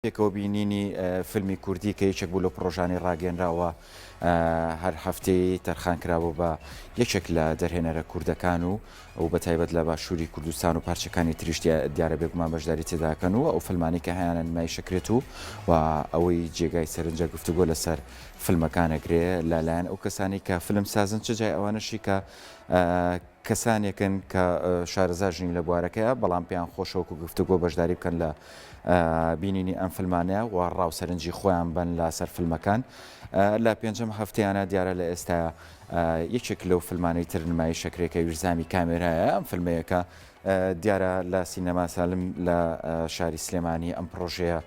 پێکەوە بینینی فیلمی کوردی کە یەکێک بوو لە پرۆژانی ڕاگەنراوە هەر هەفتەی تەرخانکرابوو بە یەکێک لە دەرهێنەرە کوردەکان و ئەو بەتایبەت لە باشووری کوردستان و پارچەکانی تریشتی دیارە بێگومان بەشداری تێداکەن و ئەو فیلمانی کە هەیەیانە نمای شەکرێت و ئەوەی جێگای سەرنجە گفتوگۆ لەسەر فیلمەکانەگرێ لەلایەن ئەو کەسانی کە فیلم سازن چ جای ئەوانەشی کە کەسانێکن کە شارەزاژنی لە بوارەکەیە بەڵام پێیان خۆشەوەکو گفتوگۆ بەشداری بکەن لە بینینی ئەم فیلمانەیە و ڕاوسەرنجی خۆیان بن لە سەر فیلمەکان لە پێنجەم هەفتەیانە دیارە لە ئێستا یەکێک لەو فیلمانەی تر نمایی شەکرێکە ویرزامی کامێرایە ئەم فیلمەیەکە دیارە لە سینەما سالم لە شاری سلێمانی ئەم پرۆژەیە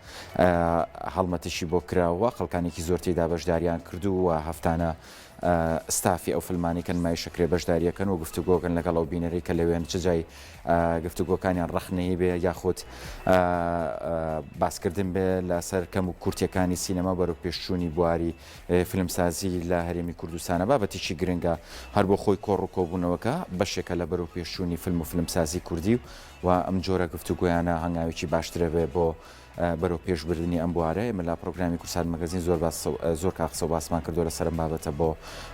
هەڵمەتشی بۆ کراوە خەڵکانێکی زۆرتێدا بەشداریان کردو و هەفتانە ستافی ئەو فیلمانی کە نمای شەکرێ بەشداریەکەن و گفتوگۆکەن لەگەڵ ئەو بینەرەی کە لەوێن چ جای گفتوگۆکانیان ڕەخنەیە بێ یاخود باسکردن بێ لەسەر کەم و کورتەکانی سینەما بەرەو پێشچوونی بواری فیلمسازی لە هەرێمی کوردستانە بابەتێکی گرنگە هەر بۆ خۆی کۆڕ و کۆبوونەوەکە بەشێکە لە بەرەو پێشچوونی فیلم و فیلمسازی کوردی و ئەم جۆرە گفتوگویانە هەنگاوێکی باشترە بێ بۆ بەرەو پێشبردننی ئەم بوارە ئێمە لە پرۆگرامی کورسان مەگەزین زۆر کاقسە و باسمان کردو لە سەرم بابەتە بۆ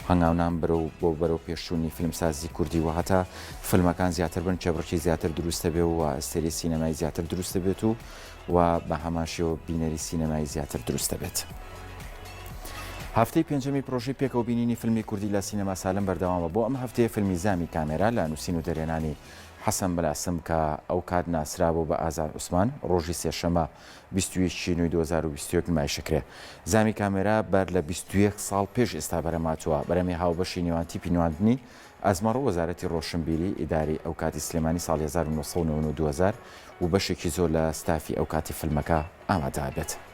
هەنگاونان بۆ بەرەو پێشچوونی فیلمسازی کوردی و هەتا فیلمەکان زیاتر بن چێبڕکی زیاتر دروستە بێ و ئەستێری سینەمای زیاتر دروستە بێت و بە هەماشیەوە بینەری سینەمای زیاتر دروستە بێت. هەفتەی پێنجەمی پرۆژەی پێکەوە بینینی فیلمی کوردی لە سینەما سالم بەردەوامە بۆ ئەم هەفتەیە فیلمی زامی کامێرا لە نووسین و دەرێنانی حەسەن بەلاسم کە ئەو کات ناسرابوو بە ئازار عوسمان ڕۆژی سێشەمە 2021 نمای شەکرێ. زامی کامێرا بەر لە 21 ساڵ پێش ئێستا بەرەماتووە بەرەمی هاوبەشی نێوان تیپی نواندنی ئەزمەڕۆ وەزارەتی ڕۆشنبیری ئیداری ئەو کاتی سلێمانی ساڵی 1992 و بەشێکی زۆر لە ستافی ئەو کاتی فیلمەکە ئامادە بێت.